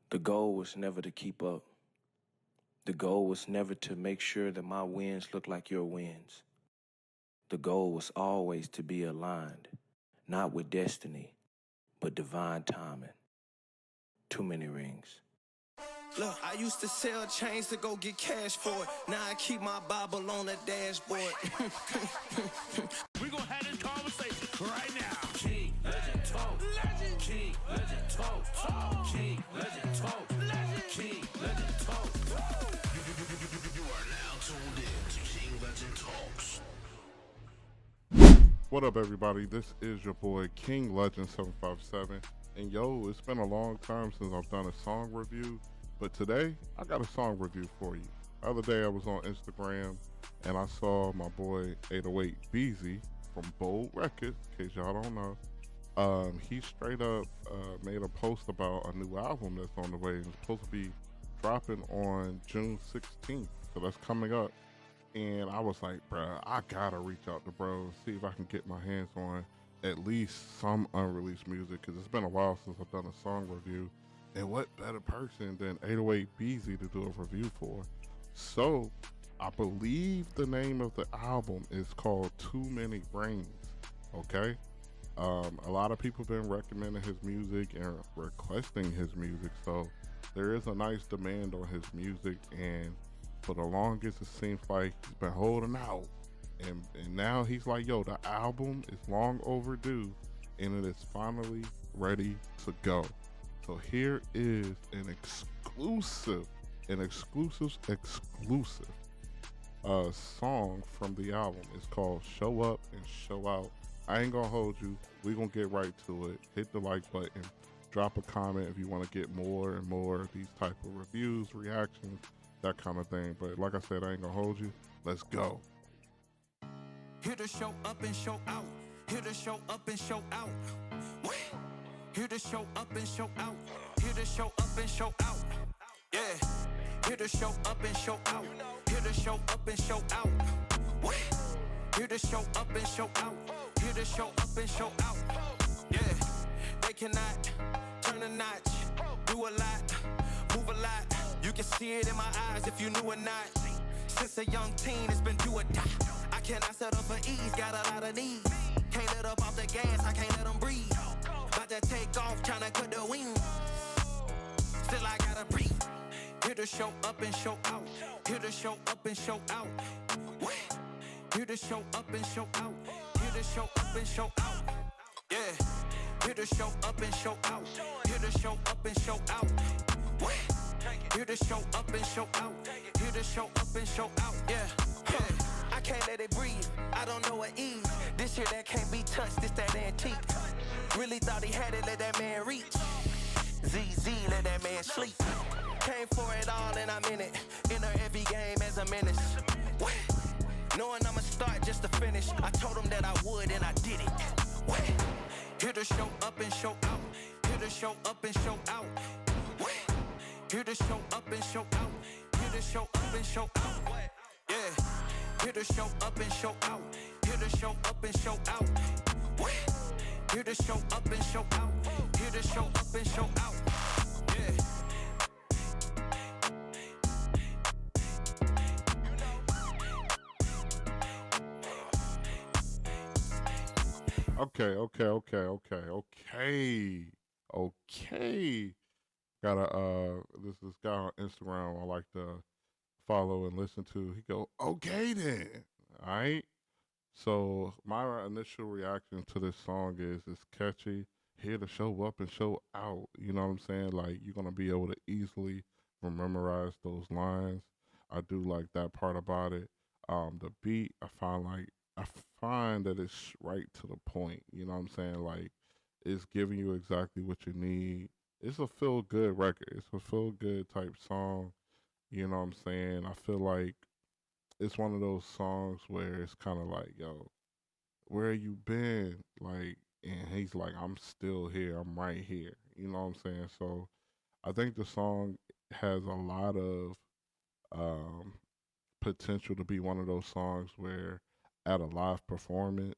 The goal was never to keep up. The goal was never to make sure that my wins look like your wins. The goal was always to be aligned, not with destiny, but divine timing. Too many rings. Look, I used to sell chains to go get cash for it. Now I keep my Bible on the dashboard. We're gonna have this conversation right now. King, legend, talk. Legend. King, legend, talk. King, legend, talk. Legend. King, legend, talk. You are now tuned in to King Legend Talks. What up, everybody? This is your boy King Legend 757, and yo, it's been a long time since I've done a song review, but today I got a song review for you. The other day I was on Instagram and I saw my boy 808 Beezy from Bold Records. In case y'all don't know, he straight up made a post about a new album that's on the way and it's supposed to be dropping on June 16th. So that's coming up. And I was like, bruh, I gotta reach out to bro and see if I can get my hands on at least some unreleased music because it's been a while since I've done a song review. And what better person than 808 Beezy to do a review for? So I believe the name of the album is called Too Many Rings. Okay. A lot of people have been recommending his music and requesting his music. So there is a nice demand on his music, and for the longest it seems like he's been holding out, and now he's like, yo, the album is long overdue and it is finally ready to go. So here is an exclusive song from the album. It's called Show Up and Show Out. I ain't gonna hold you, we gonna get right to it. Hit the like button, drop a comment if you want to get more and more of these type of reviews, reactions, that kind of thing. But like I said, I ain't gonna hold you. Let's go. Here to show up and show out. Here to show up and show out. Here to show up and show out. Here to show up and show out. Yeah. Here to show up and show out. Here to show up and show out. Here to show up and show out. Here to show up and show out. Yeah. They cannot turn a notch, do a lot, move a lot. You can see it in my eyes if you knew or not. Since a young teen, it's been do or die. I cannot settle for ease, got a lot of needs. Can't let up off the gas, I can't let them breathe. About to take off, tryna cut the wings. Still I gotta breathe. Here to show up and show out. Here to show up and show out. Here to show up and show out. Here to show up and show out. Yeah. Here to show up and show out. Here to show up and show out. Here to show up and show out. Here to show up and show out. Yeah. I can't let it breathe. I don't know what ease. This here that can't be touched. This that antique. Really thought he had it. Let that man reach. ZZ, let that man sleep. Came for it all and I'm in it. Enter every game as a menace. Knowing I'ma start just to finish. I told him that I would and I did it. Here to show up and show out. Here to show up and show out. Here to show up and show out. Here to show up and show out. Yeah. Here to show up and show out. Here to show up and show out. Here to show up and show out. Here to show up and show out. Yeah. Okay. Got this guy on Instagram I like to follow and listen to. He go, okay then. Alright. So my initial reaction to this song is it's catchy. Here to show up and show out. You know what I'm saying? Like you're gonna be able to easily memorize those lines. I do like that part about it. The beat I find that it's right to the point. You know what I'm saying? Like it's giving you exactly what you need. It's a feel good record. It's a feel good type song. You know what I'm saying? I feel like it's one of those songs where it's kind of like, yo, where you been? Like, and he's like, I'm still here. I'm right here. You know what I'm saying? So I think the song has a lot of um, potential to be one of those songs where at a live performance,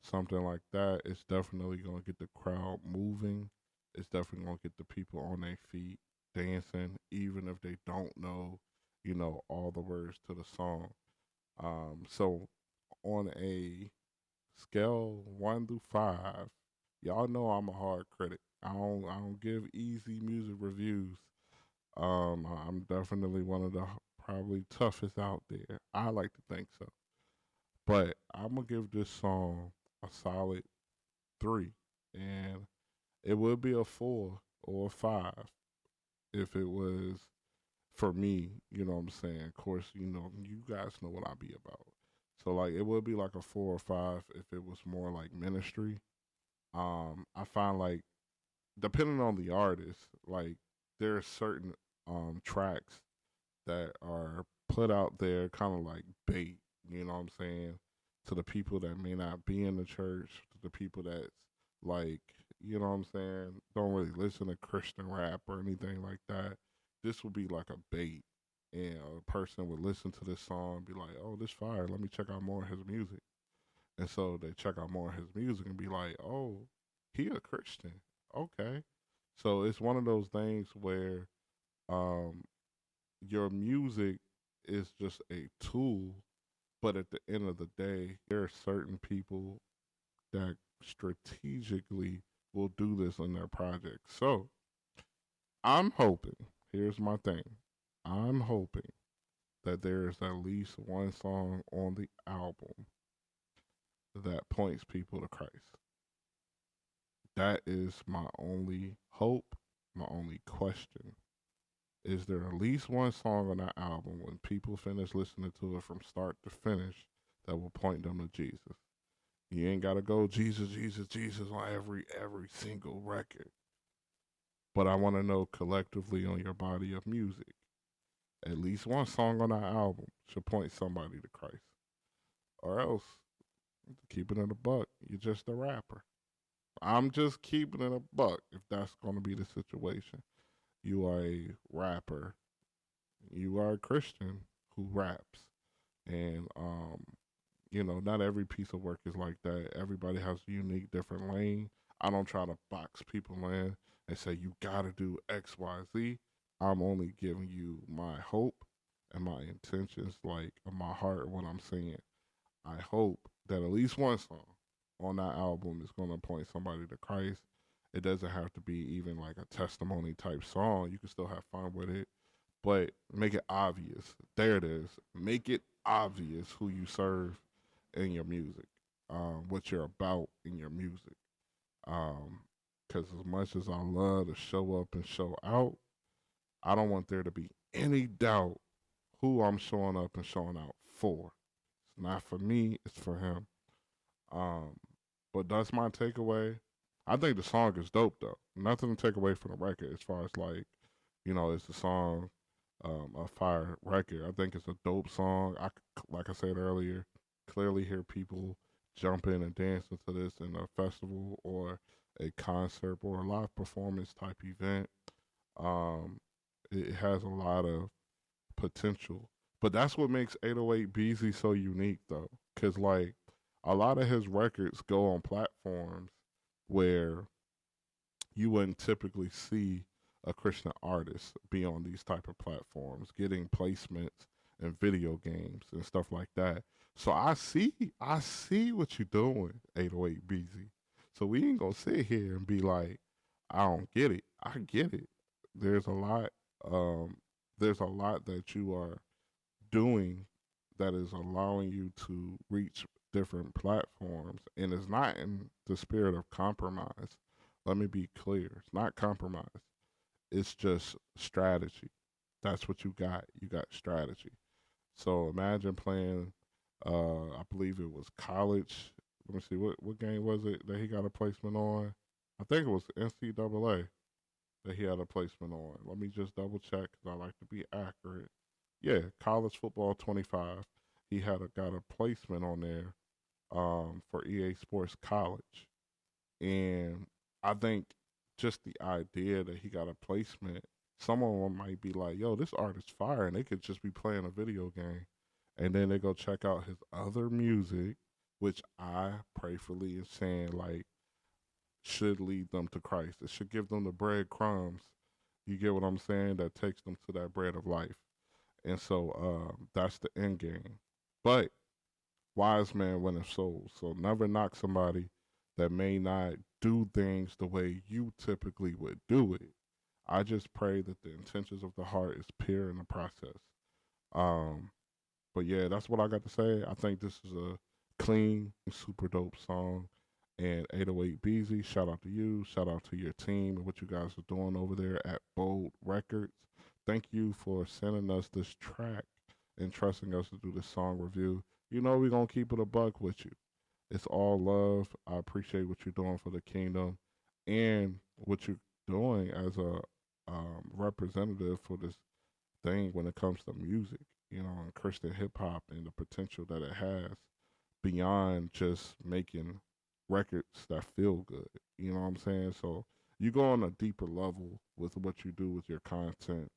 something like that, it's definitely going to get the crowd moving. It's definitely going to get the people on their feet dancing, even if they don't know, all the words to the song. So on a scale 1 through 5, y'all know I'm a hard critic. I don't give easy music reviews. I'm definitely one of the probably toughest out there. I like to think so. But I'm gonna give this song a solid 3, and it would be a 4 or a 5 if it was for me. You know what I'm saying? Of course, you guys know what I be about. So like, it would be like a 4 or 5 if it was more like ministry. I find like, depending on the artist, like there are certain tracks that are put out there kind of like bait, you know what I'm saying, to the people that may not be in the church, to the people that's like, you know what I'm saying, don't really listen to Christian rap or anything like that. This would be like a bait. And a person would listen to this song and be like, oh, this fire. Let me check out more of his music. And so they check out more of his music and be like, oh, he a Christian. Okay. So it's one of those things where um, your music is just a tool, but at the end of the day, there are certain people that strategically will do this in their project. So I'm hoping, here's my thing, I'm hoping that there is at least one song on the album that points people to Christ. That is my only hope, my only question. Is there at least one song on that album when people finish listening to it from start to finish that will point them to Jesus? You ain't gotta go Jesus, Jesus, Jesus on every single record. But I want to know collectively on your body of music, at least one song on that album should point somebody to Christ. Or else, keeping it a buck, you're just a rapper. I'm just keeping it a buck if that's gonna be the situation. You are a rapper. You are a Christian who raps. And not every piece of work is like that. Everybody has a unique, different lane. I don't try to box people in and say you gotta do X, Y, Z. I'm only giving you my hope and my intentions, like of my heart, what I'm saying. I hope that at least one song on that album is gonna point somebody to Christ. It doesn't have to be even like a testimony type song. You can still have fun with it, but make it obvious. There it is. Make it obvious who you serve in your music, what you're about in your music. Because as much as I love to show up and show out, I don't want there to be any doubt who I'm showing up and showing out for. It's not for me, it's for him. Um, but that's my takeaway. I think the song is dope though. Nothing to take away from the record as far as like, it's the song, a fire record. I think it's a dope song. Like I said earlier, clearly hear people jumping and dancing to this in a festival or a concert or a live performance type event. Um, it has a lot of potential. But that's what makes 808 Beezy so unique, though, because like a lot of his records go on platforms where you wouldn't typically see a Christian artist be on these type of platforms, getting placements in video games and stuff like that. So I see what you're doing, 808 BZ. So we ain't gonna sit here and be like, I don't get it. I get it. There's a lot. Um, there's a lot that you are doing that is allowing you to reach different platforms, and it's not in the spirit of compromise. Let me be clear, it's not compromise, it's just strategy. That's what you got. You got strategy. So imagine playing, I believe it was college. Let me see, what game was it that he got a placement on? I think it was NCAA that he had a placement on. Let me just double check because I like to be accurate. Yeah, college football 25. He got a placement on there for EA Sports College, and I think just the idea that he got a placement, someone might be like, "Yo, this artist fire," and they could just be playing a video game, and then they go check out his other music, which I prayerfully is saying like should lead them to Christ. It should give them the breadcrumbs You get what I'm saying? That takes them to that bread of life. And so that's the end game. But wise man winneth souls. So never knock somebody that may not do things the way you typically would do it. I just pray that the intentions of the heart is pure in the process. Um, but yeah, that's what I got to say. I think this is a clean, super dope song. And 808 Beezy, shout out to you. Shout out to your team and what you guys are doing over there at Bold Records. Thank you for sending us this track and trusting us to do this song review. You know we're gonna keep it a buck with you. It's all love. I appreciate what you're doing for the kingdom and what you're doing as a representative for this thing when it comes to music, you know, and Christian hip hop and the potential that it has beyond just making records that feel good. You know what I'm saying? So you go on a deeper level with what you do with your content.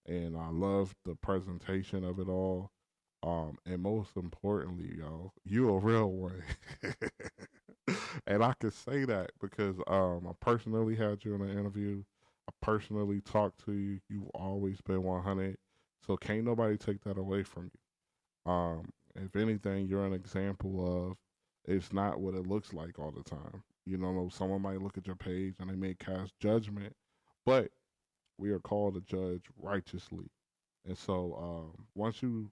And I love the presentation of it all. And most importantly, y'all, you a real one. And I can say that because I personally had you in an interview. I personally talked to you. You've always been 100. So can't nobody take that away from you. If anything, you're an example of it's not what it looks like all the time. You know, someone might look at your page and they may cast judgment, but we are called to judge righteously. And so once you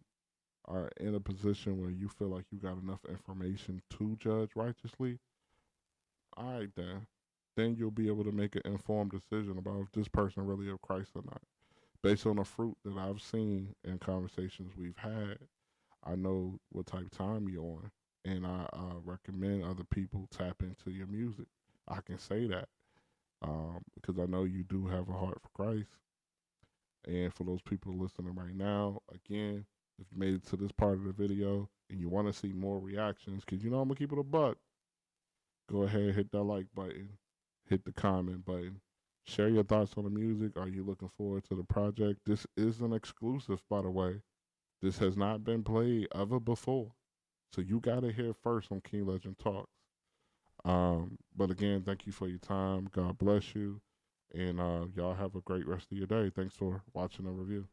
are in a position where you feel like you got enough information to judge righteously, all right, then you'll be able to make an informed decision about if this person really of Christ or not. Based on the fruit that I've seen in conversations we've had, I know what type of time you're on, and I recommend other people tap into your music. I can say that because I know you do have a heart for Christ. And for those people listening right now, again, if you made it to this part of the video and you want to see more reactions, because you know I'm gonna keep it a buck, go ahead, hit that like button, hit the comment button, share your thoughts on the music. Are you looking forward to the project? This is an exclusive, by the way. This has not been played ever before. So you got to hear first on King Legend Talks. But again, thank you for your time. God bless you. And y'all have a great rest of your day. Thanks for watching the review.